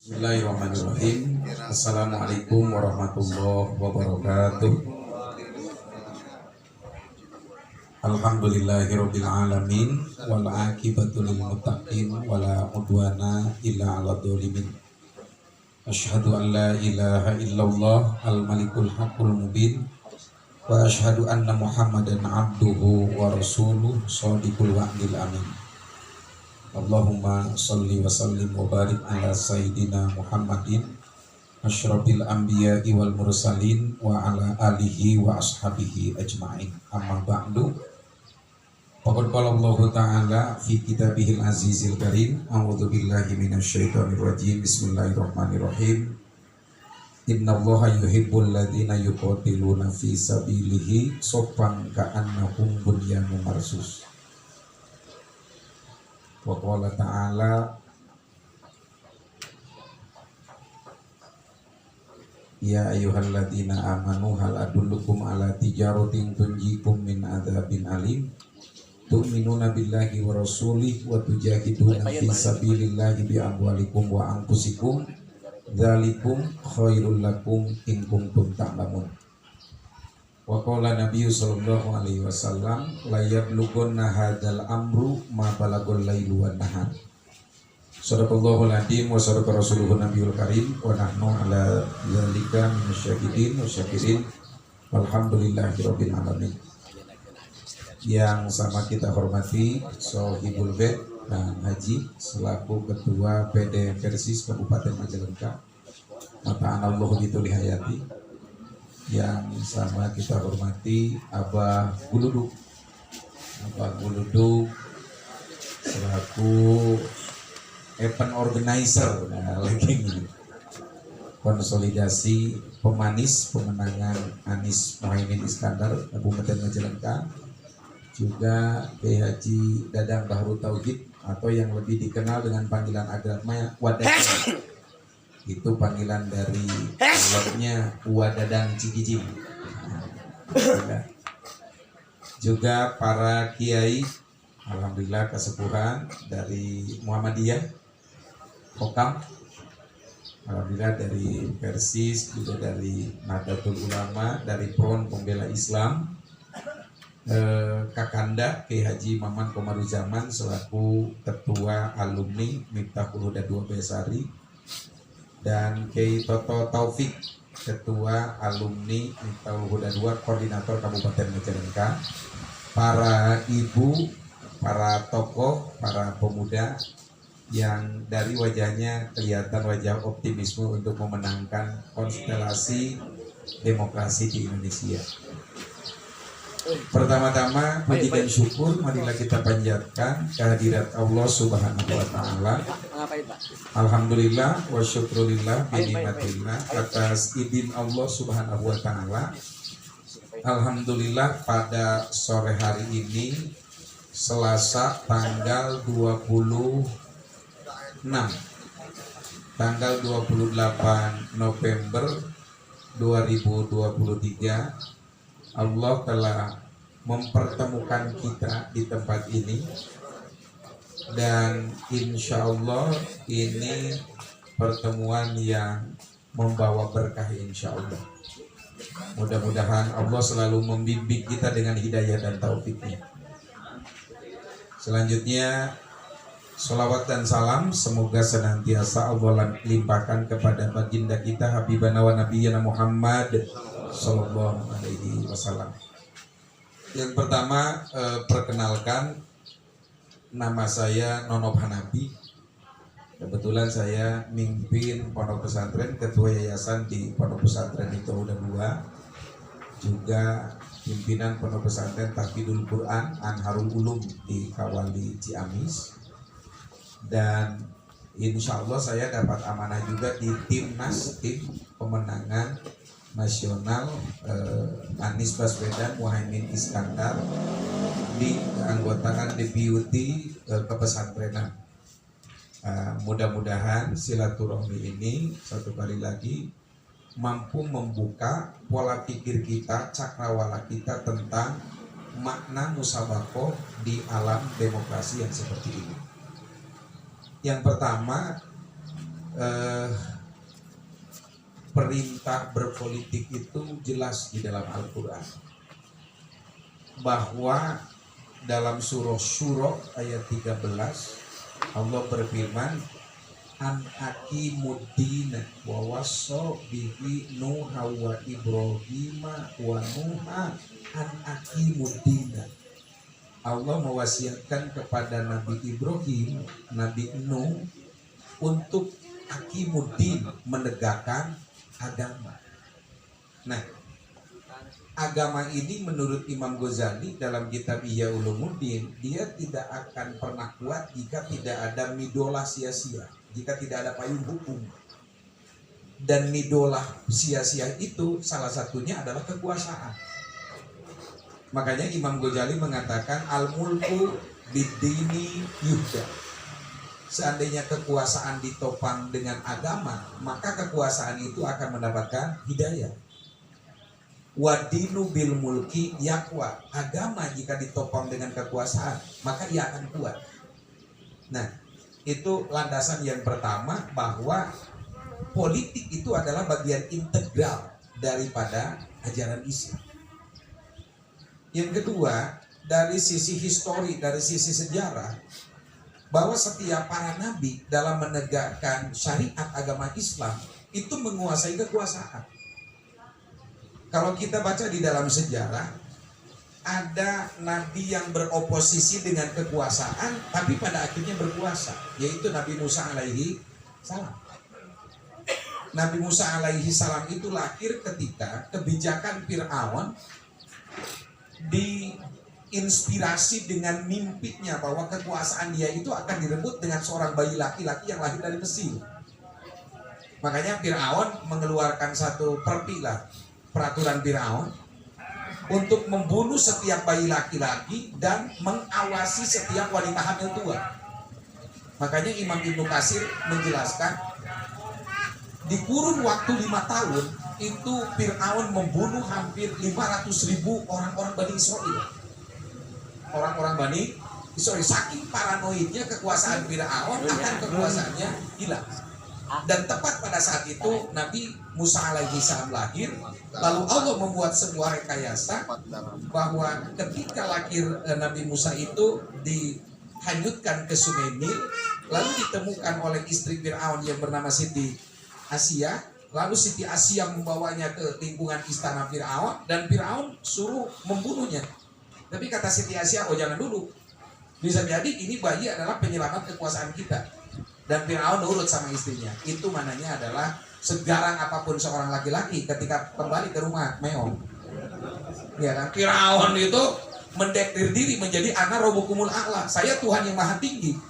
Bismillahirrahmanirrahim. Assalamualaikum warahmatullahi wabarakatuh. Alhamdulillahirabbil alamin wal aqibatu lil muttaqin wala udwana illa 'alal dzalimin. Asyhadu an la ilaha illallah al malikul haqqul mubin wa asyhadu anna Muhammadan abduhu wa rasuluhu shadiqul wa'dil amin. Allahumma salli wa sallim wa barik ala sayyidina Muhammadin asyrafil anbiya'i wal mursalin wa ala alihi wa ashabihi ajma'in. Amma ba'du. Faqad qala Allah ta'ala fi kitabihil azizil karim. A'udzu billahi minasyaitonir rajim. Bismillahirrahmanirrahim. Innallaha yuhibbul ladzina yuqatiluna fi sabilihi shaffan ka'annahum bunyanun marsus. Wa qala ta'ala ya ayyuhalladzina amanu hal adullukum ala tijaratin tunjikum min adzabin alim tu'minuna billahi wa rasulih wa tujahiduna fi sabilillahi bi amwalikum wa anfusikum dzalikum khairul lakum in kuntum ta'lamun. Wa qala Nabi sallallahu alaihi wasallam la yablughanna hadzal amru ma balagul lailu wan nahar. Sadaqallahul adzim wa sadaqa rasuluhun nabiyul karim wa nahnu ala dzalika minasyahidin wa syakirin walhamdulillahirabbil alamin. Yang sama kita hormati Sohibul Bed dan Haji selaku Ketua PD Persis Kabupaten Majalengka. Mata'anallahu bituli hayati. Yang sama kita hormati Abah Guluduk selaku event organizer, lagi konsolidasi pemanis pemenangan Anies Muhaimin Iskandar Kabupaten Majalengka, juga Kiai Haji Dadang Bahru Tauhid atau yang lebih dikenal dengan panggilan agamanya Wadadang. Itu panggilan dari Allahnya Wadadang Cikijing. Juga para kiai, alhamdulillah kesepuhan dari Muhammadiyah, Kokam, alhamdulillah dari Persis, juga dari Nahdlatul Ulama, dari Front Pembela Islam, Kakanda Kiai Haji Maman Komaruzaman selaku Ketua Alumni Miftahul Huda 2 Besari, dan Kiai Toto Taufik Ketua Alumni Miftahul Huda 2 Koordinator Kabupaten Majalengka, para ibu, para tokoh, para pemuda yang dari wajahnya kelihatan wajah optimisme untuk memenangkan konstelasi demokrasi di Indonesia. Pertama-tama puji dan syukur marilah kita panjatkan kehadirat Allah Subhanahu wa taala. Alhamdulillah wa syukrulillah bi nikmatillah atas izin Allah Subhanahu wa taala. Alhamdulillah pada sore hari ini Selasa tanggal 28 November 2023 Allah telah mempertemukan kita di tempat ini, dan insya Allah ini pertemuan yang membawa berkah insya Allah. Mudah-mudahan Allah selalu membimbing kita dengan hidayah dan taufiknya. Selanjutnya sholawat dan salam semoga senantiasa Allah limpahkan kepada baginda kita Habibana wa Nabiyyana Muhammad sallallahu alaihi wasallam. Yang pertama, perkenalkan, nama saya Nonop Hanafi. Kebetulan saya mimpin pondok pesantren, ketua yayasan di pondok pesantren Miftahul Huda 2, juga pimpinan pondok pesantren Tahfidzul Quran Anharul Ulum di Kawali Ciamis, dan insya Allah saya dapat amanah juga di timnas, tim pemenangan nasional Anies Baswedan Muhaimin Iskandar di keanggotaan deputi kepesantrenan. Mudah-mudahan silaturahmi ini satu kali lagi mampu membuka pola pikir kita, cakrawala kita tentang makna musabakoh di alam demokrasi yang seperti ini. Yang pertama, eh, perintah berpolitik itu jelas di dalam Al-Quran, bahwa dalam surah Syura ayat 13 Allah berfirman, an aqimuddin wa wasso bihi Nuha wa Ibrahima wa Nuha an aqimuddin. Allah mewasiatkan kepada Nabi Ibrahim, Nabi Nuh untuk aqimuddin, menegakkan agama. Nah, agama ini menurut Imam Ghazali dalam kitab Ihya Ulumuddin, dia tidak akan pernah kuat jika tidak ada midolah sia-sia, jika tidak ada payung hukum. Dan midolah sia-sia itu salah satunya adalah kekuasaan. Makanya Imam Ghazali mengatakan al-mulku bid-dini yuhda. Seandainya kekuasaan ditopang dengan agama, maka kekuasaan itu akan mendapatkan hidayah. Wadinu bil mulki yakwa. Agama jika ditopang dengan kekuasaan, maka ia akan kuat. Nah, itu landasan yang pertama, bahwa politik itu adalah bagian integral daripada ajaran Islam. Yang kedua, dari sisi histori, dari sisi sejarah, bahwa setiap para nabi dalam menegakkan syariat agama Islam itu menguasai kekuasaan. Kalau kita baca di dalam sejarah, ada nabi yang beroposisi dengan kekuasaan tapi pada akhirnya berkuasa, yaitu Nabi Musa alaihi salam. Nabi Musa alaihi salam itu lahir ketika kebijakan Fir'aun diinspirasi dengan mimpinya bahwa kekuasaan dia itu akan direbut dengan seorang bayi laki-laki yang lahir dari Mesir. Makanya Fir'aun mengeluarkan satu peraturan Fir'aun untuk membunuh setiap bayi laki-laki dan mengawasi setiap wanita hamil tua. Makanya Imam Ibnu Katsir menjelaskan, di kurun waktu 5 tahun itu Fir'aun membunuh hampir 500.000 orang-orang Bani Israel. Orang-orang Bani Israel, saking paranoidnya kekuasaan Fir'aun akan kekuasaannya hilang. Dan tepat pada saat itu Nabi Musa alaihi salam lahir. Lalu Allah membuat sebuah rekayasa bahwa ketika lahir Nabi Musa itu dihanyutkan ke Sungai Nil, lalu ditemukan oleh istri Fir'aun yang bernama Siti Asia. Lalu Siti Asia membawanya ke lingkungan istana Fir'aun, dan Fir'aun suruh membunuhnya. Tapi kata Siti Asia, oh jangan dulu, bisa jadi ini bayi adalah penyelamat kekuasaan kita. Dan Fir'aun nurut sama istrinya. Itu mananya adalah segarang apapun seorang laki-laki ketika kembali ke rumah meong, ya kan? Fir'aun itu mendeklir diri menjadi ana rabbukumul a'la, saya Tuhan yang maha tinggi,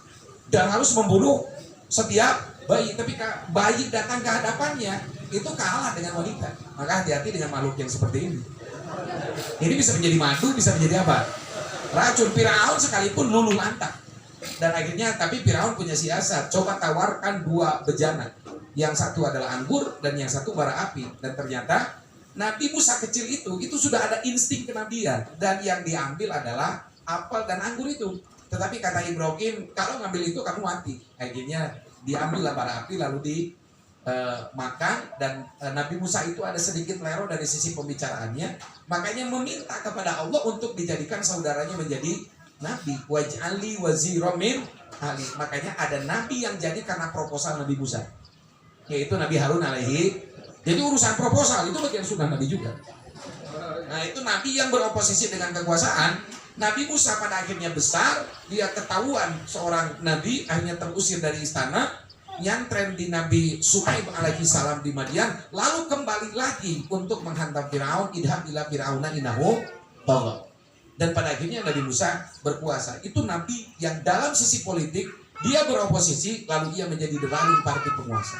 dan harus membunuh setiap bayi. Tapi bayi datang ke hadapannya itu kalah dengan wanita. Maka hati-hati dengan makhluk yang seperti ini. Ini bisa menjadi madu, bisa menjadi apa? Racun. Fir'aun sekalipun luluh lantak. Dan akhirnya, tapi Fir'aun punya siasat, coba tawarkan 2 bejana. Yang satu adalah anggur dan yang satu bara api. Dan ternyata Nabi Musa kecil itu sudah ada insting kenabian, dan yang diambil adalah apel dan anggur itu. Tetapi kata Ibrahim, kalau ngambil itu kamu mati. Akhirnya diambillah bara api lalu dimakan. Dan Nabi Musa itu ada sedikit lero dari sisi pembicaraannya, makanya meminta kepada Allah untuk dijadikan saudaranya menjadi nabi. Waj'alli waziran min ahli. Makanya ada nabi yang jadi karena proposal Nabi Musa, yaitu Nabi Harun alaihi. Jadi urusan proposal itu bagian sunnah Nabi juga. Nah, itu nabi yang beroposisi dengan kekuasaan. Nabi Musa pada akhirnya besar, dia ketahuan seorang nabi, akhirnya terusir dari istana, nyantren di Nabi Shu'aib alaihi salam di Madian, lalu kembali lagi untuk menghantam Fir'aun, idhab ila fir'auna innahu tagha. Dan pada akhirnya Nabi Musa berkuasa. Itu nabi yang dalam sisi politik dia beroposisi, lalu ia menjadi the ruling party penguasa.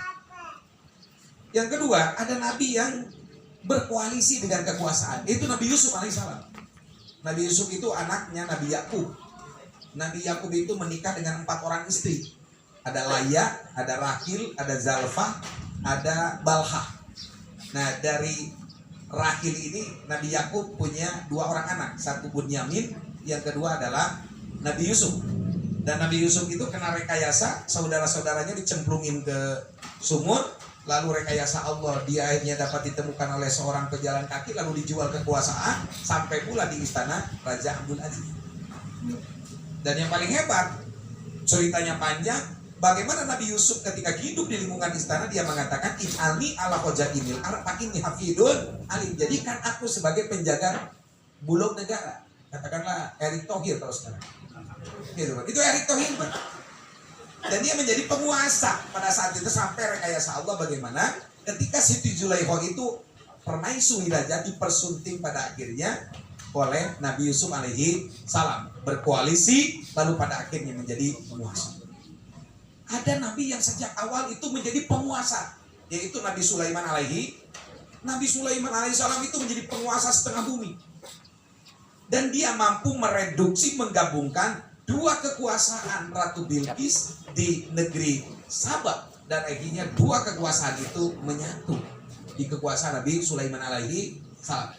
Yang kedua, ada nabi yang berkoalisi dengan kekuasaan, itu Nabi Yusuf alaihissalam. Nabi Yusuf itu anaknya Nabi Yakub. Nabi Yakub itu menikah dengan 4 orang istri. Ada Laya, ada Rahil, ada Zalfah, ada Balha. Nah, dari Rahil ini Nabi Yakub punya 2 orang anak, satu Bunyamin, yang kedua adalah Nabi Yusuf. Dan Nabi Yusuf itu kena rekayasa, saudara-saudaranya dicemplungin ke sumur, lalu rekayasa Allah, dia akhirnya dapat ditemukan oleh seorang pejalan kaki, lalu dijual kekuasaan, sampai pula di istana Raja Abdul Aziz. Dan yang paling hebat, ceritanya panjang, bagaimana Nabi Yusuf ketika hidup di lingkungan istana, dia mengatakan, Ij'alni ala khazainil ardh fa inni hafidun alim. Jadikan aku sebagai penjaga bulog negara. Katakanlah Erick Thohir kalau sekarang. Gitu, itu Erick Thohir, Pak. Dan dia menjadi penguasa pada saat itu, sampai rekayasa Allah bagaimana ketika Siti Zulaikha itu permaisuri raja dipersunting pada akhirnya oleh Nabi Yusuf alaihi salam, berkoalisi lalu pada akhirnya menjadi penguasa. Ada nabi yang sejak awal itu menjadi penguasa, yaitu Nabi Sulaiman alaihi salam itu menjadi penguasa setengah bumi. Dan dia mampu mereduksi, menggabungkan dua kekuasaan Ratu Bilqis di negeri Sabah, dan akhirnya dua kekuasaan itu menyatu di kekuasaan Nabi Sulaiman alaihi salam.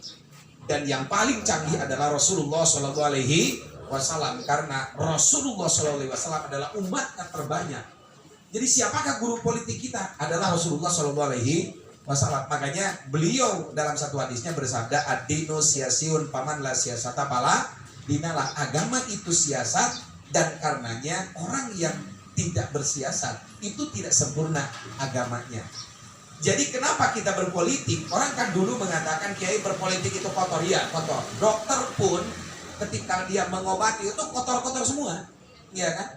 Dan yang paling canggih adalah Rasulullah Shallallahu Alaihi Wasallam, karena Rasulullah Shallallahu Alaihi Wasallam adalah umat yang terbanyak. Jadi siapakah guru politik kita? Adalah Rasulullah Shallallahu Alaihi Wasallam. Makanya beliau dalam satu hadisnya bersabda, ad-dinu siasiun paman la siasata pala dinalah. Agama itu siasat, dan karenanya orang yang tidak bersiasat itu tidak sempurna agamanya. Jadi kenapa kita berpolitik? Orang kan dulu mengatakan kiai berpolitik itu kotor. Ya, kotor. Dokter pun ketika dia mengobati itu kotor-kotor semua. Iya kan?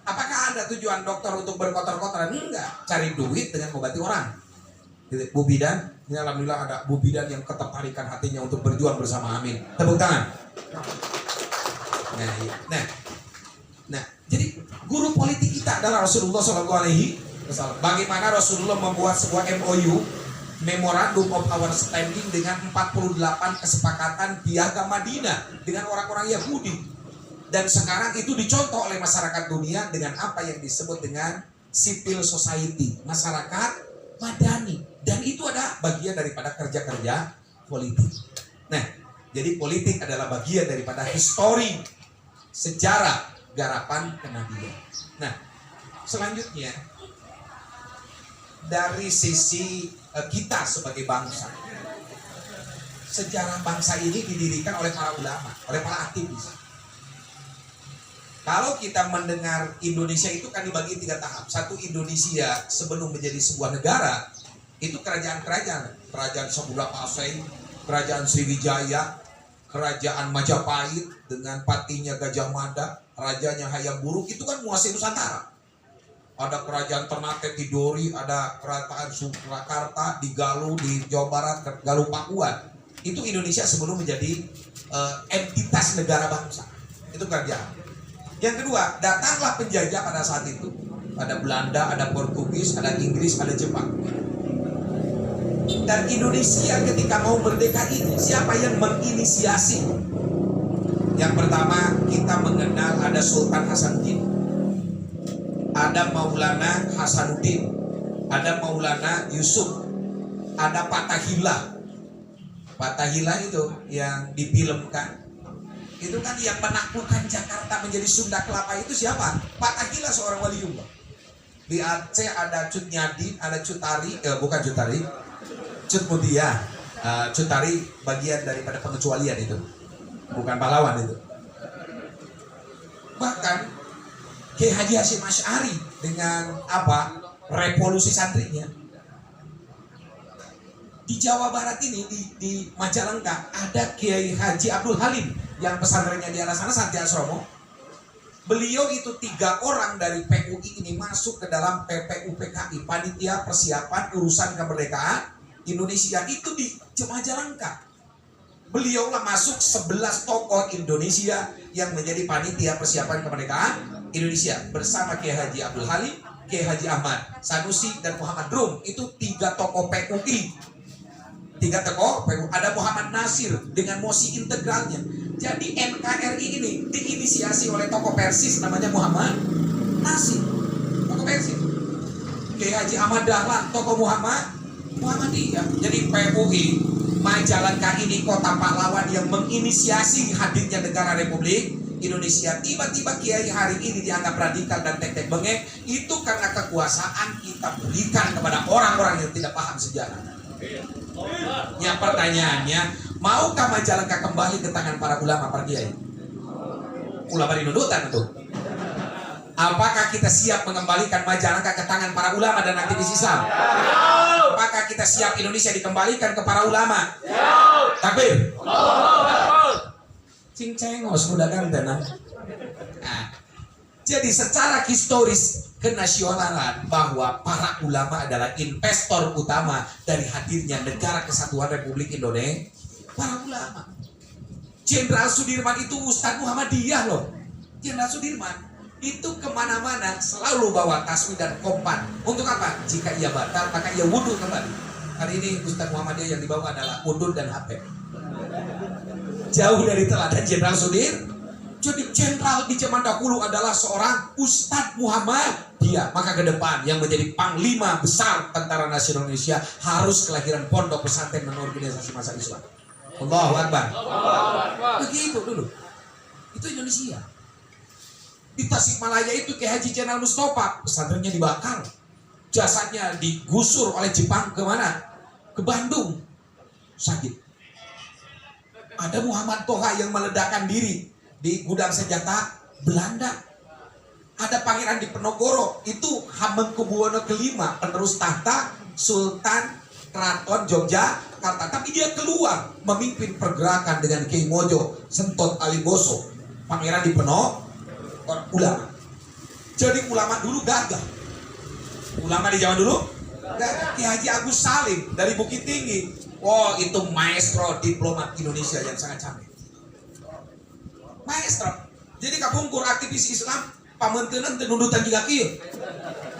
Apakah ada tujuan dokter untuk berkotor-kotoran? Enggak. Cari duit dengan mengobati orang. Bu Bidan, ini alhamdulillah ada Bu Bidan yang ketertarikan hatinya untuk berjuang bersama, amin. Tepuk tangan. Nah, jadi guru politik kita adalah Rasulullah SAW. Bagaimana Rasulullah membuat sebuah MOU, Memorandum of Understanding, dengan 48 kesepakatan piagam Madinah dengan orang-orang Yahudi. Dan sekarang itu dicontoh oleh masyarakat dunia dengan apa yang disebut dengan civil society, masyarakat madani. Dan itu adalah bagian daripada kerja-kerja politik. Nah, jadi politik adalah bagian daripada histori, sejarah, garapan kenabian. Nah, selanjutnya dari sisi kita sebagai bangsa, sejarah bangsa ini didirikan oleh para ulama, oleh para aktivis. Kalau kita mendengar Indonesia itu kan dibagi 3 tahap. Satu, Indonesia sebelum menjadi sebuah negara, itu kerajaan-kerajaan, kerajaan Samudra Pasai, kerajaan Sriwijaya, kerajaan Majapahit dengan patinya Gajah Mada, rajanya Hayam Buruk, itu kan menguasai Nusantara. Ada kerajaan Ternate Tidore, ada kerajaan Surakarta di Galuh di Jawa Barat, Galuh Pakuan. Itu Indonesia sebelum menjadi entitas negara bangsa. Itu kerajaan. Yang kedua, datanglah penjajah pada saat itu. Ada Belanda, ada Portugis, ada Inggris, ada Jepang. Dan Indonesia ketika mau merdeka ini, siapa yang menginisiasi? Yang pertama, kita mengenal ada Sultan Hasanuddin, ada Maulana Hasanuddin, ada Maulana Yusuf, ada Fatahillah. Fatahillah itu yang difilmkan. Itu kan yang menaklukkan Jakarta menjadi Sunda Kelapa itu siapa? Fatahillah, seorang waliullah. Di Aceh ada Cut Nyadin, ada Cutari, bukan Cutari, Cut Mutia. Cutari bagian daripada pengecualian itu, bukan pahlawan itu. Bahkan Kiai Haji Hasyim Asy'ari dengan apa? Revolusi santrinya. Di Jawa Barat ini, di Majalengka, ada Kiai Haji Abdul Halim yang pesantrennya di arah sana, Santi Asromo. Beliau itu 3 orang dari PUI ini masuk ke dalam PPUPKI, Panitia Persiapan Urusan Kemerdekaan Indonesia, itu di Majalengka. Beliaulah masuk 11 tokoh Indonesia yang menjadi Panitia Persiapan Kemerdekaan Indonesia bersama Kiai Haji Abdul Halim, Kiai Haji Ahmad Sanusi, dan Muhammad Rum. Itu 3 tokoh PUI. 3 tokoh PUI. Ada Muhammad Nasir dengan mosi integralnya. Jadi NKRI ini diinisiasi oleh tokoh Persis namanya Muhammad Nasir, tokoh Persis. Kiai Haji Ahmad Dahlan, tokoh Muhammadiyah. Jadi PUI Majalengka ini kota pahlawan yang menginisiasi hadirnya negara Republik Indonesia tiba-tiba kiai hari ini dianggap radikal dan tek-tek bengek, itu karena kekuasaan kita berikan kepada orang-orang yang tidak paham sejarah. Yang pertanyaannya, maukah Majalengka kembali ke tangan para ulama, para kiai? Ulama dinudutan itu. Apakah kita siap mengembalikan Majalengka ke tangan para ulama dan aktivis Islam? Apakah kita siap Indonesia dikembalikan ke para ulama? Takbir. Cing cengos mudah kan tenang. Nah, jadi secara historis kenasionalan bahwa para ulama adalah investor utama dari hadirnya negara kesatuan Republik Indonesia. Para ulama. Jenderal Sudirman itu Ustadz Muhammadiyah loh. Jenderal Sudirman itu kemana-mana selalu bawa tasbih dan kompan. Untuk apa? Jika ia batal maka ia wudhu kembali. Hari ini Ustadz Muhammadiyah yang dibawa adalah wudhu dan HP. Jauh dari teladan Jenderal Sudir. Jadi jenderal di zaman dahulu adalah seorang Ustadz Muhammadiyah. Maka ke depan yang menjadi panglima besar Tentara Nasional Indonesia harus kelahiran pondok pesantren dan organisasi masa Islam. Allahu Akbar. Begitu dulu. Itu Indonesia. Di Tasikmalaya itu Kiai Haji Jenderal Mustafa, pesantrennya dibakar. Jasadnya digusur oleh Jepang ke mana? Ke Bandung. Sakit. Ada Muhammad Toha yang meledakkan diri di gudang senjata Belanda. Ada Pangeran Diponegoro, itu Hamengkubuwono kelima, penerus tahta Sultan Keraton Yogyakarta. Tapi dia keluar memimpin pergerakan dengan Kiai Mojo, Sentot Aliboso, Pangeran Diponegoro, ulama. Jadi ulama dulu gagah. Ulama di zaman dulu gagah. Kiai Haji Agus Salim dari Bukit Tinggi. Oh, itu maestro diplomat Indonesia yang sangat canggih. Maestro. Jadi kabungkur aktivis Islam pamentenan tenundutan juga kieu.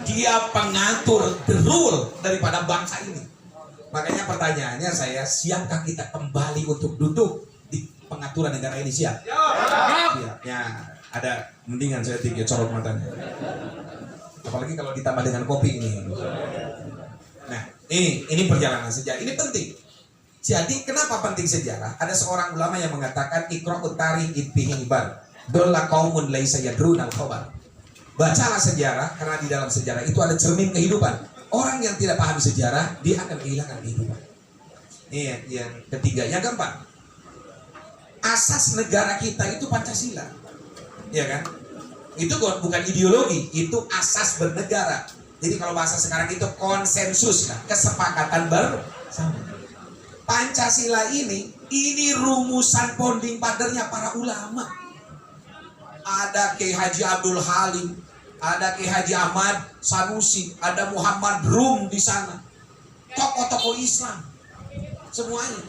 Dia pengatur the rule daripada bangsa ini. Makanya pertanyaannya saya, siapkah kita kembali untuk duduk di pengaturan negara ini? Siap? Siap. Ya, ada mendingan saya tinggi corot matanya. Apalagi kalau ditambah dengan kopi ini. Nah, ini perjalanan sejarah. Ini penting. Jadi kenapa penting sejarah? Ada seorang ulama yang mengatakan iqra'ut tarikh fihi ibar. Dolla qaumun laisa yadrunal khabar. Bacalah sejarah karena di dalam sejarah itu ada cermin kehidupan. Orang yang tidak paham sejarah dia akan kehilangan kehidupan. Ini yang ketiga. Yang keempat, asas negara kita itu Pancasila. Ya kan? Itu bukan ideologi, itu asas bernegara. Jadi kalau bahasa sekarang itu konsensus, kesepakatan bersama. Pancasila ini rumusan founding fathernya para ulama. Ada Kiai Haji Abdul Halim, ada Kiai Haji Ahmad Sanusi, ada Muhammad Rum di sana. Tokoh-tokoh Islam semuanya.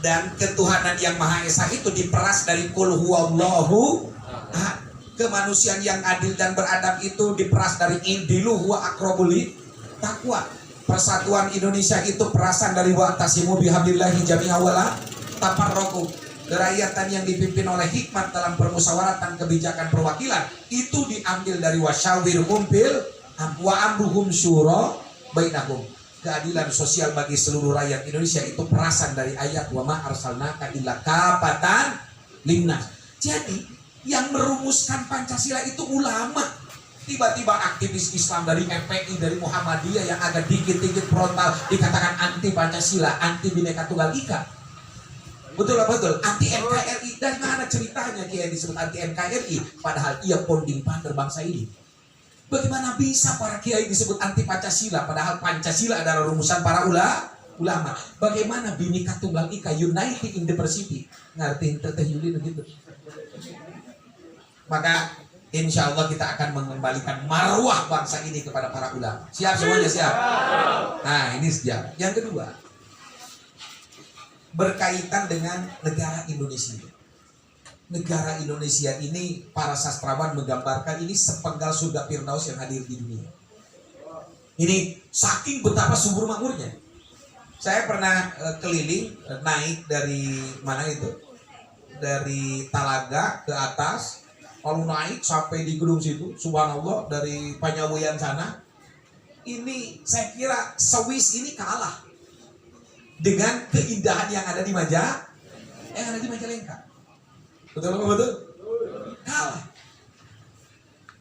Dan ketuhanan yang Maha Esa itu diperas dari Qul huwallahu ahad. Kemanusiaan yang adil dan beradab itu diperas dari indilu huwa aqrabul taqwa. Persatuan Indonesia itu perasan dari wa'tasimu bihablillahi jami'a wala tafarraqu. Kerakyatan yang dipimpin oleh hikmat dalam permusyawaratan kebijakan perwakilan itu diambil dari wasyawirhum bil wa amruhum syura bainahum. Keadilan sosial bagi seluruh rakyat Indonesia itu perasan dari ayat wa ma arsalnaka illa kafatan linnas. Jadi yang merumuskan Pancasila itu ulama. Tiba-tiba aktivis Islam dari FPI, dari Muhammadiyah yang agak dikit-dikit frontal dikatakan anti Pancasila, anti Bhinneka Tunggal Ika. Betul lah, betul. Anti NKRI. Dari mana ceritanya Kiai disebut anti NKRI? Padahal ia founding father bangsa ini. Bagaimana bisa para Kiai disebut anti Pancasila? Padahal Pancasila adalah rumusan para ulama. Bagaimana Bhinneka Tunggal Ika, United in Diversity? Ngertiin Teteh Yuli begitu. Maka insya Allah kita akan mengembalikan marwah bangsa ini kepada para ulama. Siap semuanya, siap? Nah, ini sejarah. Yang kedua, berkaitan dengan negara Indonesia. Negara Indonesia ini para sastrawan menggambarkan ini sepenggal surga Firdaus yang hadir di dunia. Ini saking betapa subur makmurnya. Saya pernah keliling, naik dari mana itu? Dari Talaga ke atas, lalu naik sampai di gedung situ, subhanallah, dari Panyawian sana. Ini saya kira Swiss ini kalah dengan keindahan yang ada di Majalengka. Betul apa betul? Kalah.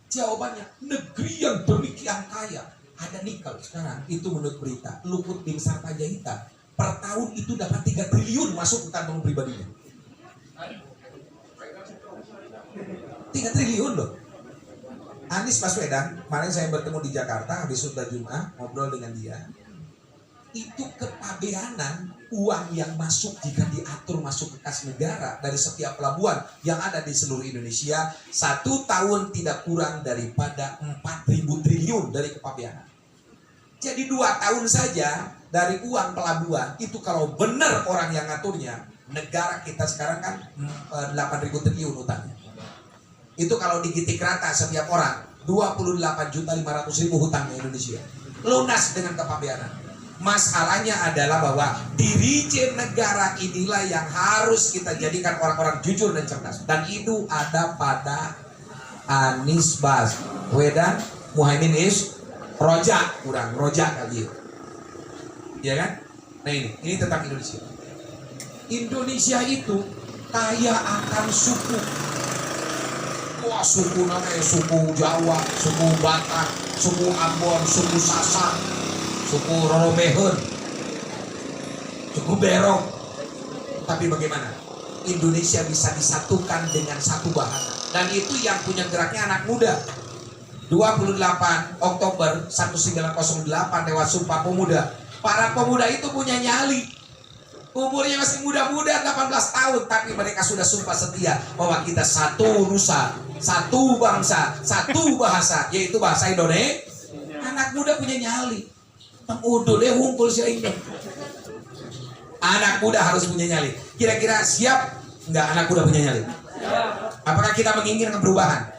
Jawabannya, negeri yang demikian kaya, ada nikel sekarang, itu menurut berita, Luhut Binsar Panjaitan, per tahun itu dapat 3 triliun masuk ke kantong pribadinya. 3 triliun loh. Anies Baswedan, kemarin saya bertemu di Jakarta, habis khutbah Jumat, ngobrol dengan dia. Itu kepabeanan uang yang masuk jika diatur masuk ke kas negara dari setiap pelabuhan yang ada di seluruh Indonesia, 1 tahun tidak kurang daripada 4.000 triliun dari kepabeanan. Jadi 2 tahun saja dari uang pelabuhan itu kalau benar orang yang ngaturnya, negara kita sekarang kan 8.000 triliun utangnya. Itu kalau digitik rata setiap orang 28.500.000 hutangnya Indonesia. Lunas dengan kepabeanan. Masalahnya adalah bahwa dirijen negara inilah yang harus kita jadikan orang-orang jujur dan cerdas. Dan itu ada pada Anies Baswedan, Muhaimin Rojak, kurang Rojak kali ya. Ya kan? Nah ini tentang Indonesia. Indonesia itu kaya akan suku. Wah, suku namanya suku Jawa, suku Batak, suku Ambon, suku Sasak, suku Roromehun, suku Berok. Tapi bagaimana? Indonesia bisa disatukan dengan satu bahasa. Dan itu yang punya geraknya anak muda. 28 Oktober 1908 lewat Sumpah Pemuda. Para pemuda itu punya nyali. Umurnya masih muda-muda 18 tahun. Tapi mereka sudah sumpah setia bahwa kita satu nusa, satu bangsa, satu bahasa, yaitu bahasa Indonesia. Anak muda punya nyali. Udah deh humpul si Aing. Anak muda harus punya nyali. Kira-kira siap nggak anak muda punya nyali? Apakah kita menginginkan perubahan?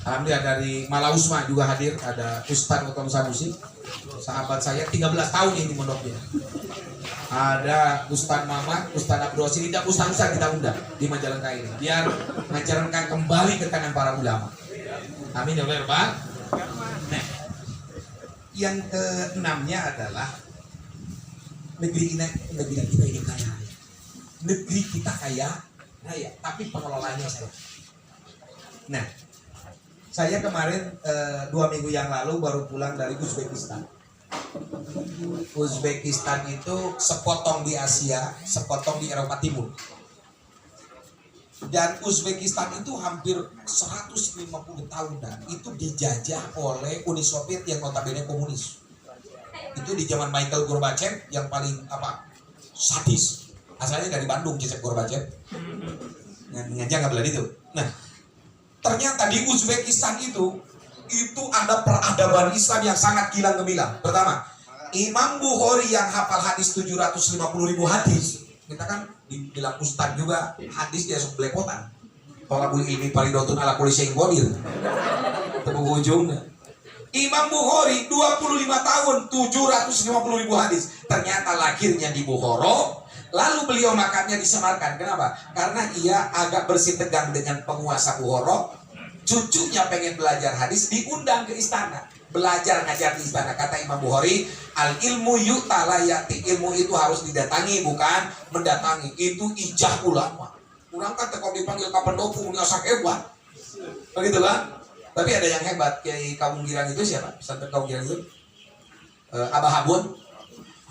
Alhamdulillah dari Malausma juga hadir, ada Ustadz Otom Sanusi, sahabat saya 13 tahun ini mondoknya. Ada Ustadz Mamat, Ustadz Abdul Wasil, tidak Ustadz kita undang di Majalengka ini, biar mengajarkan kembali ke tangan para ulama. Amin ya Allah. Nah, yang keenamnya adalah negeri kita ini kaya. Negeri kita kaya, tapi pengelolanya saya. Nah, saya kemarin 2 minggu yang lalu baru pulang dari Uzbekistan. Uzbekistan itu sepotong di Asia, sepotong di Eropa Timur. Dan Uzbekistan itu hampir 150 tahun itu dijajah oleh Uni Soviet yang notabene komunis. Itu di zaman Mikhail Gorbachev yang paling sadis. Asalnya dari Bandung, Joseph Gorbachev. Ngajak nggak bilang itu. Nah, ternyata di Uzbekistan itu ada peradaban Islam yang sangat gilang gemilang. Pertama, Imam Bukhari yang hafal hadis 750.000 hadis. Kita kan dibilang ustad juga, hadis dia sok belepotan. Tolabul ilmi faridotun ala kulli syai'in qadir. Temu ujungnya. Imam Bukhari 25 tahun 750.000 hadis. Ternyata lahirnya di Bukhara. Lalu beliau makamnya di Samarkand. Kenapa? Karena ia agak bersih tegang dengan penguasa Bukhara. Cucunya pengen belajar hadis, diundang ke istana. Belajar ngajar di istana. Kata Imam Bukhari, al ilmu yu'tala yati. Ilmu itu harus didatangi, bukan mendatangi. Itu ijah ulama. Kurang kata kalau dipanggil Kapendopo punya sak hebat. Begitu kan? Tapi ada yang hebat. Kiai Kawunggiran itu siapa? Pesantren Kawunggiran itu Abah Habun.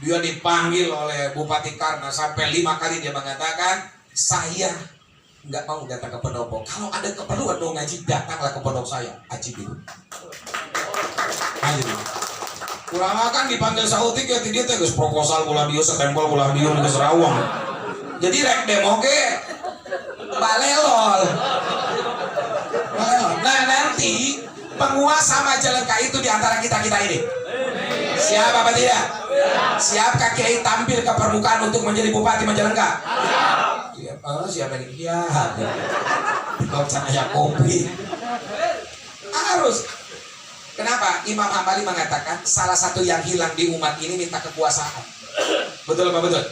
Dia dipanggil oleh Bupati Karna sampai 5 kali dia mengatakan, saya nggak mau datang ke pendopo. Kalau ada keperluan mau ngaji, datanglah ke pondok saya. Ajib itu. Ajib. Kurang akan dipanggil sautik ya dia tegas proposal bulan dia setempel bulan dia ke Serawang. Jadi rek demo ke balelol. Nah nanti penguasa Majalengka itu diantara kita ini. Siap apa tidak? Siapkah Kiai tampil ke permukaan untuk menjadi Bupati Majalengka? Siapa ini? Ya, kalau saya kopi harus. Kenapa? Imam Hambali mengatakan salah satu yang hilang di umat ini minta kekuasaan. Betul apa betul?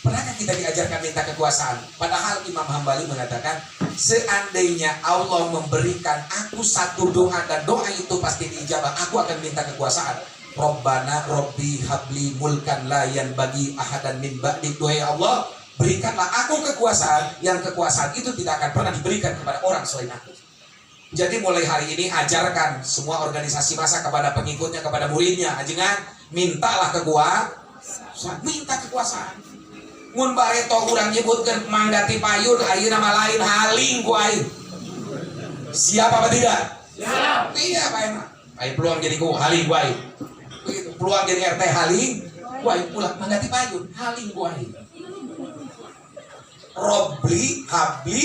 Pernahkah kita diajarkan minta kekuasaan? Padahal Imam Hambali mengatakan seandainya Allah memberikan aku satu doa dan doa itu pasti diijabah, aku akan minta kekuasaan. Rabbana Rabbi habli mulkan la yanbaghi ahadan min ba'di. Duhai Allah, berikanlah aku kekuasaan, yang kekuasaan itu tidak akan pernah diberikan kepada orang selain aku. Jadi mulai hari ini ajarkan semua organisasi massa kepada pengikutnya, kepada muridnya, ajengan, mintalah kekuasaan, minta kekuasaan. Mun bareto urang nyebutkan manggati payun, ayeuna nama lain haling ku aing. Siap apa tidak? Siap. Iya, Pak Enak. Aing peluang jadi ku haling ku aing. Begitu, peluang jadi RT haling ku aing, pulang manggati payun, haling ku aing. Robli habli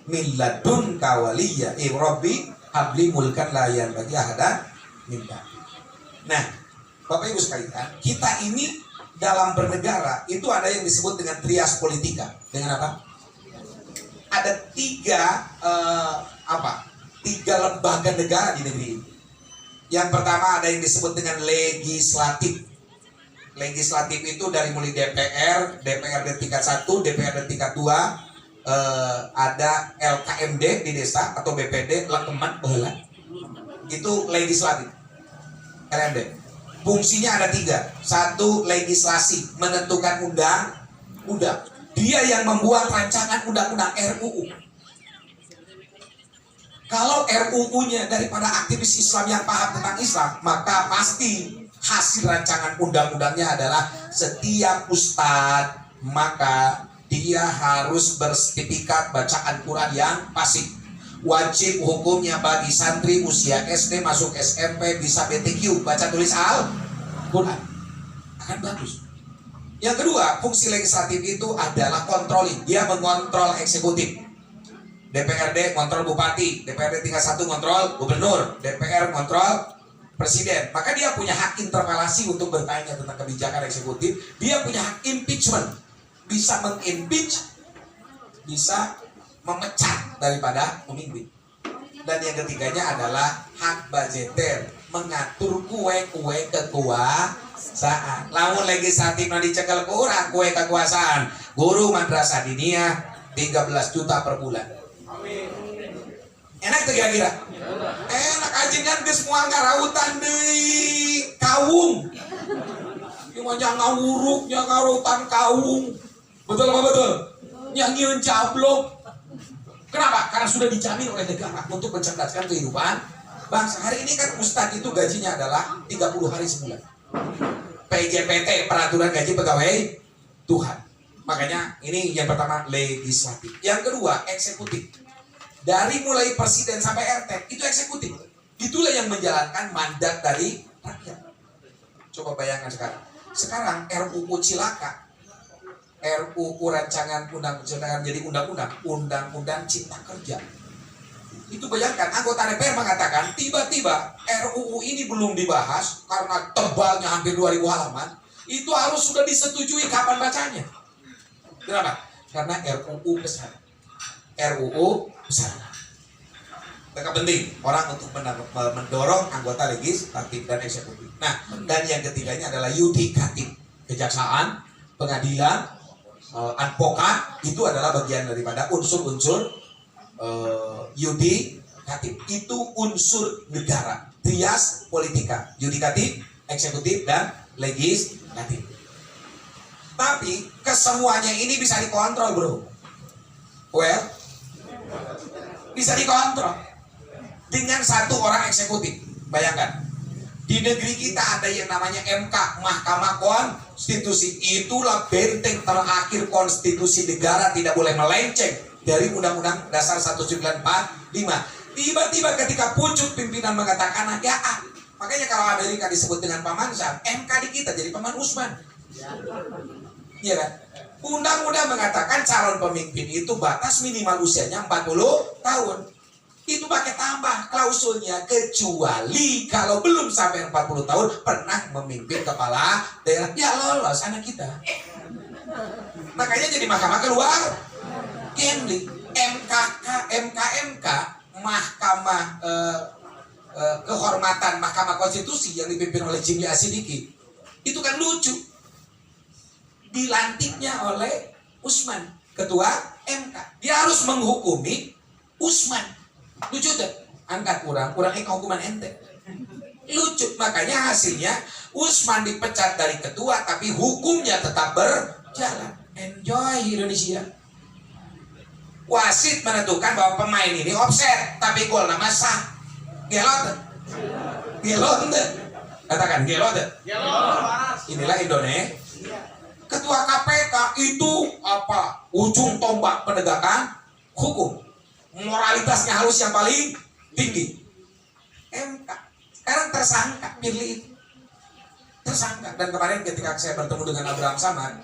min ladun kawaliya. Robbi habli mulkan layan bagi ahada minta. Nah, Bapak Ibu sekalian, kita ini dalam bernegara itu ada yang disebut dengan trias politika. Dengan apa? Ada tiga lembaga negara di negeri ini. Yang pertama ada yang disebut dengan legislatif. Legislatif itu dari mulai DPR, DPRD tingkat 1, DPRD tingkat 2, ada LKMD di desa atau BPD, Lekeman, Baheula. Itu legislatif. LMD. Fungsinya ada 3. 1, legislasi, menentukan undang-undang. Dia yang membuat rancangan undang-undang RUU. Kalau RUU-nya daripada aktivis Islam yang paham tentang Islam, maka pasti hasil rancangan undang-undangnya adalah setiap ustadz maka dia harus bersertifikat bacaan Quran yang fasih. Wajib hukumnya bagi santri usia SD masuk SMP bisa BTQ baca tulis Al-Quran, akan bagus. Yang kedua, fungsi legislatif itu adalah controlling. Dia mengontrol eksekutif. DPRD kontrol bupati, DPRD tingkat 1 kontrol gubernur, DPR kontrol presiden. Maka dia punya hak interpelasi untuk bertanya tentang kebijakan eksekutif. Dia punya hak impeachment, bisa mengimpeach, bisa memecat daripada pemimpin. Dan yang ketiganya adalah hak budgeter, mengatur kue-kue kekuasaan. Lamun legislatif nanti dicekel kurang kue kekuasaan, guru madrasah diniyah 13 juta per bulan. Enak tuh kira-kira? Enak aja kan ke semua ngarautan deui kawung. Gimana ngawuruk nya ngarautan kawung. Betul apa betul? Yang nyieun cablok. Kenapa? Karena sudah dijamin oleh negara untuk mencerdaskan kehidupan bangsa. Hari ini kan ustadz itu gajinya adalah 30 hari sebulan. PJPT, peraturan gaji pegawai Tuhan. Makanya ini yang pertama legislatif. Yang kedua eksekutif. Dari mulai presiden sampai RT itu eksekutif. Itulah yang menjalankan mandat dari rakyat. Coba bayangkan sekarang. Sekarang RUU Cilaka, RUU rancangan undang-undang jadi undang-undang cipta kerja. Itu bayangkan anggota DPR mengatakan tiba-tiba RUU ini belum dibahas karena tebalnya hampir 2000 halaman. Itu harus sudah disetujui kapan bacanya. Kenapa? Karena RUU besar. RUU besar. Mereka penting orang untuk mendorong anggota legislatif dan eksekutif. Nah, dan yang ketiganya adalah yudikatif, kejaksaan, pengadilan, advokat, itu adalah bagian daripada unsur-unsur yudikatif. Itu unsur negara, trias politika, yudikatif, eksekutif, dan legislatif. Tapi kesemuanya ini bisa dikontrol, bro. Well, bisa dikontrol dengan satu orang eksekutif. Bayangkan, di negeri kita ada yang namanya MK, Mahkamah Konstitusi. Itulah benteng terakhir konstitusi negara, tidak boleh melenceng dari Undang-Undang Dasar 1945. Tiba-tiba ketika pucuk pimpinan mengatakan ya, makanya kalau Amerika disebut dengan Paman Sam, MK di kita jadi Paman Usman. Iya kan? Undang-undang mengatakan calon pemimpin itu batas minimal usianya 40 tahun. Itu pakai tambah klausulnya, kecuali kalau belum sampai 40 tahun pernah memimpin kepala daerah, ya lolos anak kita. Makanya jadi mahkamah keluar gambling. MK Mahkamah Kehormatan Mahkamah Konstitusi yang dipimpin oleh Jimli Asidiki itu kan lucu. Dilantiknya oleh Usman, ketua MK. Dia harus menghukumi Usman. Lucu tuh, angkat kurang hukuman ente. Lucu, makanya hasilnya Usman dipecat dari ketua tapi hukumnya tetap berjalan. Enjoy Indonesia. Wasit menentukan bahwa pemain ini offset, tapi gol nama sah. Gelot. Gelot. Katakan gelot. Inilah Indonesia. Ketua KPK itu apa? Ujung tombak penegakan hukum. Moralitasnya harus yang paling tinggi. MK. Sekarang tersangka Firly itu. Tersangka. Dan kemarin ketika saya bertemu dengan Abraham Samad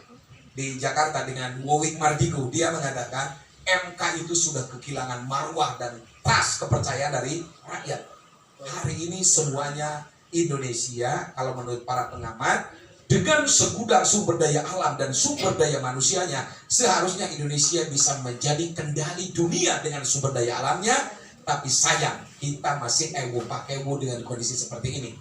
di Jakarta dengan Wowik Mardigu, dia mengatakan MK itu sudah kehilangan marwah dan trust kepercayaan dari rakyat. Hari ini semuanya Indonesia, kalau menurut para pengamat, dengan segudang sumber daya alam dan sumber daya manusianya, seharusnya Indonesia bisa menjadi kendali dunia dengan sumber daya alamnya. Tapi sayang, kita masih ewo-pakewo dengan kondisi seperti ini.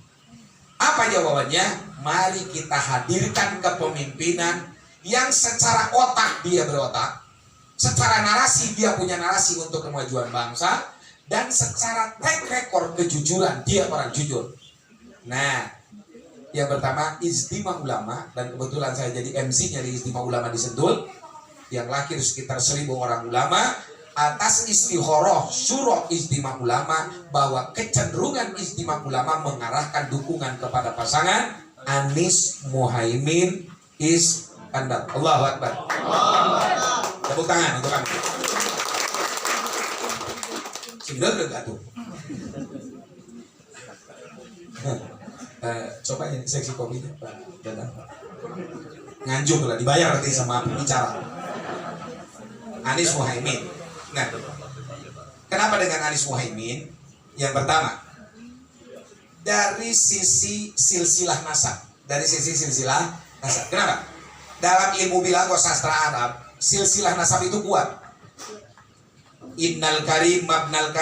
Apa jawabannya? Mari kita hadirkan kepemimpinan yang secara otak dia berotak, secara narasi dia punya narasi untuk kemajuan bangsa, dan secara track record kejujuran dia orang jujur. Nah, yang pertama Ijtima Ulama, dan kebetulan saya jadi MC-nya di Ijtima Ulama di Sentul, yang lahir sekitar 1000 orang ulama. Atas istihoroh syuroh Ijtima Ulama bahwa kecenderungan Ijtima Ulama mengarahkan dukungan kepada pasangan Anies Muhaimin Iskandar. Allahu Akbar. Tepuk tangan untuk kami. Singgah gak tuh? Coba ini seksi kopinya Pak Dadang. Nganjuk lah, dibayar nanti sama pembicara. Anies Muhaimin. Nah, kenapa dengan Anies Muhaimin? Yang pertama, dari sisi silsilah nasab. Kenapa? Dalam ilmu bilango sastra Arab, silsilah nasab itu kuat. Innal karim mabnal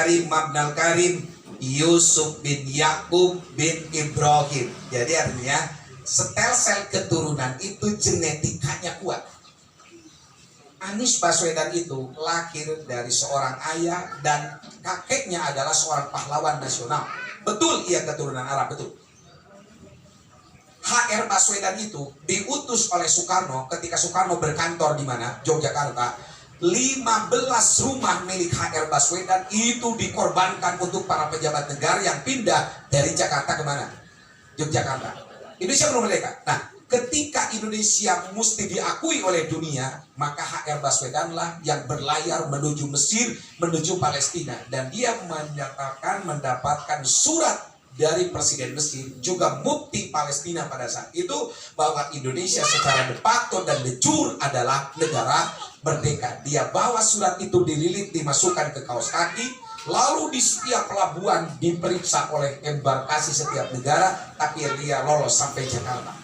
karim Yusuf bin Yakub bin Ibrahim. Jadi artinya sel keturunan itu genetikanya kuat. Anies Baswedan itu lahir dari seorang ayah dan kakeknya adalah seorang pahlawan nasional. Betul, ia keturunan Arab, betul. HR Baswedan itu diutus oleh Soekarno ketika Soekarno berkantor di mana? Yogyakarta. 15 rumah milik HR Baswedan itu dikorbankan untuk para pejabat negara yang pindah dari Jakarta ke mana? Yogyakarta. Indonesia belum merdeka. Nah, ketika Indonesia mesti diakui oleh dunia, maka HR Baswedan lah yang berlayar menuju Mesir, menuju Palestina. Dan dia menyatakan mendapatkan surat dari Presiden Mesir, juga Mufti Palestina pada saat itu, bahwa Indonesia secara de facto dan de jure adalah negara merdeka. Dia bawa surat itu dililit, dimasukkan ke kaos kaki, lalu di setiap pelabuhan diperiksa oleh embarkasi setiap negara, tapi dia lolos sampai Jakarta.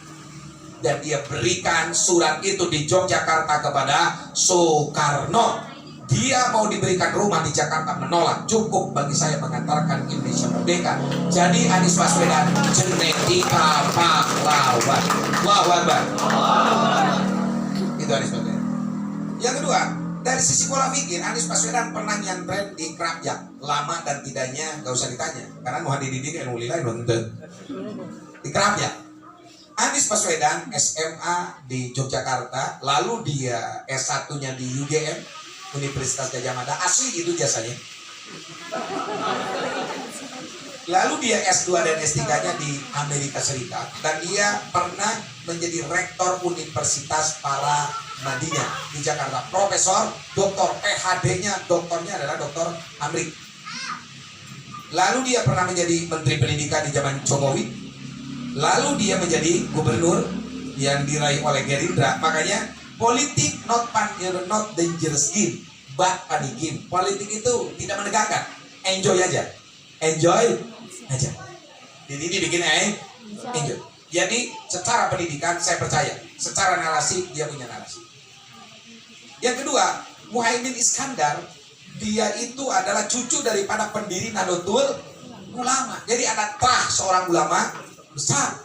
Dan dia berikan surat itu di Yogyakarta kepada Soekarno. Dia mau diberikan rumah di Jakarta, menolak. Cukup bagi saya mengantarkan Indonesia merdeka. Jadi Anies Baswedan genetika pahlawan. Allahu Akbar. Itu Anies Baswedan. Yang kedua, dari sisi pola pikir, Anies Baswedan pernah nyantren di Krapyak. Lama dan tidaknya gak usah ditanya, karena mau dididik ilmu lilai nonton di Krapyak. Anies Baswedan SMA di Yogyakarta, lalu dia S1-nya di UGM, Universitas Gadjah Mada, asli itu jasanya. Lalu dia S2 dan S3-nya di Amerika Serikat, dan dia pernah menjadi rektor Universitas Para Madinah di Jakarta. Profesor, doktor, PhD-nya, doktornya adalah doktor Amrik. Lalu dia pernah menjadi Menteri Pendidikan di zaman Jokowi. Lalu dia menjadi gubernur yang diraih oleh Gerindra. Makanya politik not dangerous game, but funny game. Politik itu tidak menegangkan, enjoy aja, enjoy aja. Jadi ini bikin enjoy. Jadi secara pendidikan saya percaya, secara narasi dia punya narasi. Yang kedua, Muhaimin Iskandar, dia itu adalah cucu daripada pendiri Nahdlatul Ulama. Jadi ada seorang ulama besar.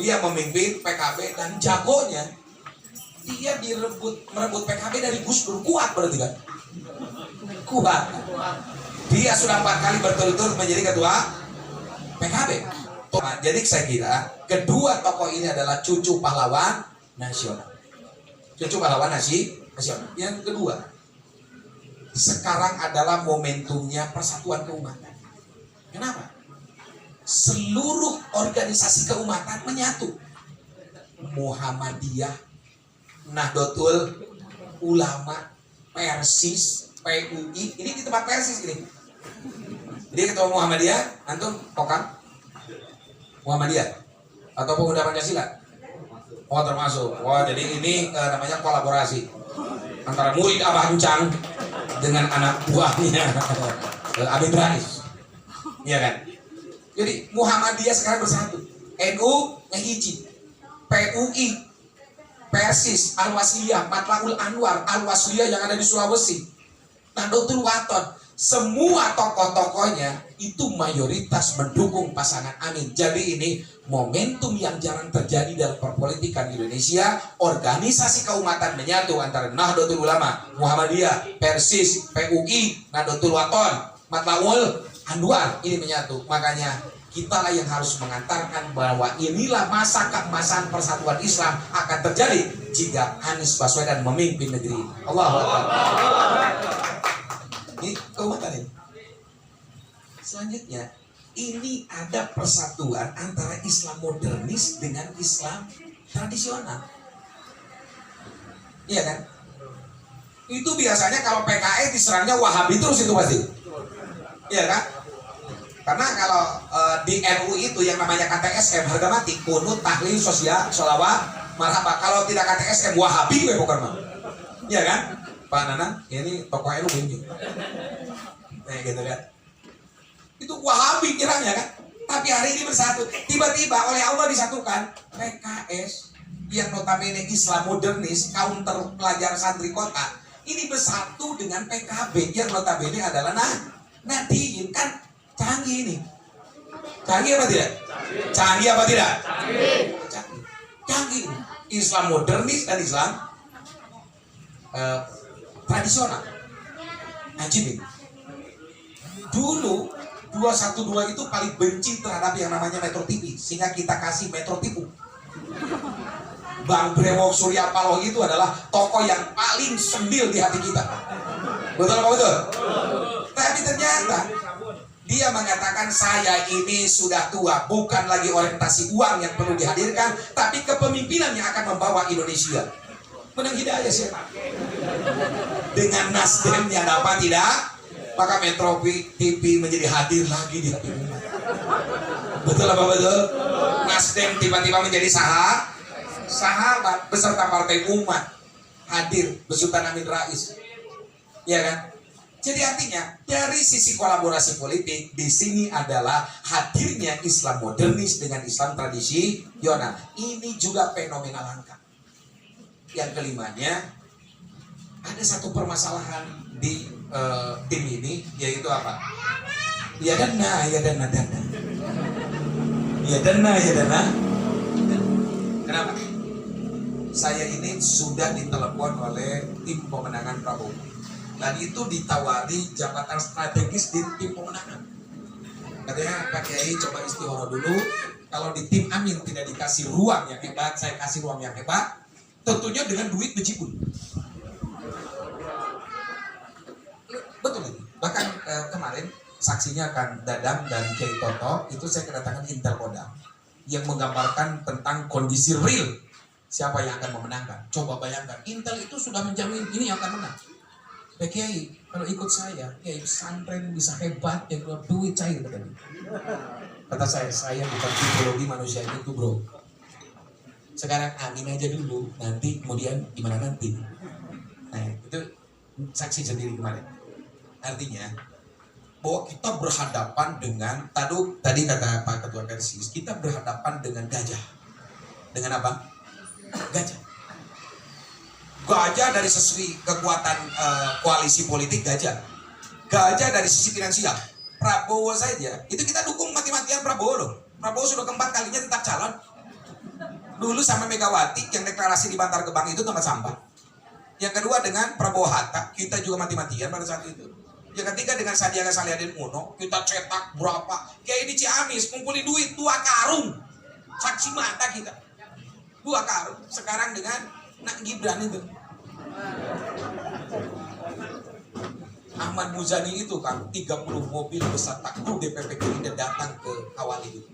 Dia memimpin PKB dan jagonya dia merebut PKB dari Gus Dur. Kuat berarti kan? Kuat. Dia sudah 4 kali berturut-turut menjadi ketua PKB. Jadi saya kira kedua tokoh ini adalah cucu pahlawan nasional. Coba lawan nasional. Yang kedua, sekarang adalah momentumnya persatuan keumatan. Kenapa? Seluruh organisasi keumatan menyatu. Muhammadiyah, Nahdlatul Ulama, Persis, PUI. Ini di tempat Persis ini. Jadi ketua Muhammadiyah, antum kokang Muhammadiyah atau pemuda Pancasila? Oh termasuk. Wah jadi ini namanya kolaborasi antara murid Abah Encang dengan anak buahnya Amin Rais. Iya kan? Jadi Muhammadiyah sekarang bersatu. NU ngehiji, PUI, Persis, Al-Wasliyah, Matlaul Anwar, Al-Wasliyah yang ada di Sulawesi, Nahdlatul Wathon, semua tokoh-tokohnya itu mayoritas mendukung pasangan Amin. Jadi ini momentum yang jarang terjadi dalam perpolitikan Indonesia. Organisasi keumatan menyatu antara Nahdlatul Ulama, Muhammadiyah, Persis, PUI, Nahdlatul Wathon, Matlaul Anwar, ini menyatu. Makanya kita lah yang harus mengantarkan bahwa inilah masa keemasan persatuan Islam akan terjadi jika Anies Baswedan memimpin negeri ini. Allahu Akbar. Ini keumatan ini. Selanjutnya, ini ada persatuan antara Islam modernis dengan Islam tradisional. Iya kan? Itu biasanya kalau PKS diserangnya Wahabi terus itu pasti. Iya kan? Karena kalau di NU itu yang namanya KTSM harga mati, kunut, tahlil, sosial, sholawat, marhaba. Kalau tidak KTSM Wahabi gue bukan mah. Iya kan? Pak Nana, ini tokoh NU bunyi. Nah gitu kan. Itu Wahabi kiranya kan. Tapi hari ini bersatu. Tiba-tiba oleh Allah disatukan PKS yang notabene Islam modernis, kaum terpelajar santri kota, ini bersatu dengan PKB yang notabene adalah Nahdien. Kan canggih ini. Canggih apa tidak? Canggih apa tidak? Canggih. Islam modernis dan Islam tradisional. Ajib ini. Dulu 212 itu paling benci terhadap yang namanya Metro TV, sehingga kita kasih Metro TV. Bang Brewok Surya Paloh itu adalah tokoh yang paling sendil di hati kita. Betul apa betul? Tapi ternyata dia mengatakan saya ini sudah tua, bukan lagi orientasi uang yang perlu dihadirkan, tapi kepemimpinan yang akan membawa Indonesia. Menang hidayah siapa? Dengan Nasdemnya dapat tidak? Maka Metro TV menjadi hadir lagi di hati umat. Betul apa betul? Nasdem tiba-tiba menjadi sahabat beserta partai umat hadir besutan Amin Rais. Ya kan? Jadi artinya dari sisi kolaborasi politik di sini adalah hadirnya Islam modernis dengan Islam tradisional. Ini juga fenomena langka. Yang kelimanya, ada satu permasalahan di tim ini, yaitu apa? Ya dana. Kenapa? Saya ini sudah ditelepon oleh tim pemenangan Prabowo. Dan itu ditawari jabatan strategis di tim pemenangan. Katanya Pak Kiai coba istihara dulu. Kalau di tim Amin tidak dikasih ruang yang hebat, saya kasih ruang yang hebat. Tentunya dengan duit bejibun. Betul ini. Bahkan kemarin saksinya kan Dadang dan Kiai Toto itu saya kedatangan Intel Kodam yang menggambarkan tentang kondisi real siapa yang akan memenangkan. Coba bayangkan, Intel itu sudah menjamin ini yang akan menang. Ya Kiai, kalau ikut saya, Kiai pesantren bisa hebat, yang keluar duit cair katanya. Kata saya bukan psikologi manusia itu bro. Sekarang amin aja dulu, nanti kemudian gimana nanti. Nah itu saksi sendiri kemarin. Artinya bahwa kita berhadapan dengan tadi kata Pak Ketua Persis, kita berhadapan dengan gajah. Dengan apa? Gajah. Gajah dari sisi kekuatan koalisi politik gajah. Gajah dari sisi finansial. Prabowo saja, itu kita dukung mati-matian Prabowo loh. Prabowo sudah keempat kalinya tetap calon. Dulu sama Megawati yang deklarasi di Bantar Gebang itu tempat sampah. Yang kedua dengan Prabowo Hatta, kita juga mati-matian pada saat itu. Yang ketiga dengan Sandiaga Salahuddin Uno, kita cetak berapa? Kayak di Ciamis, ngumpulin duit 2 karung. Saksi mata kita. 2 karung. Sekarang dengan Nak Gibran itu. Ahmad Muzani itu kan 30 mobil beserta kru DPP Gerindra datang ke Kawali itu.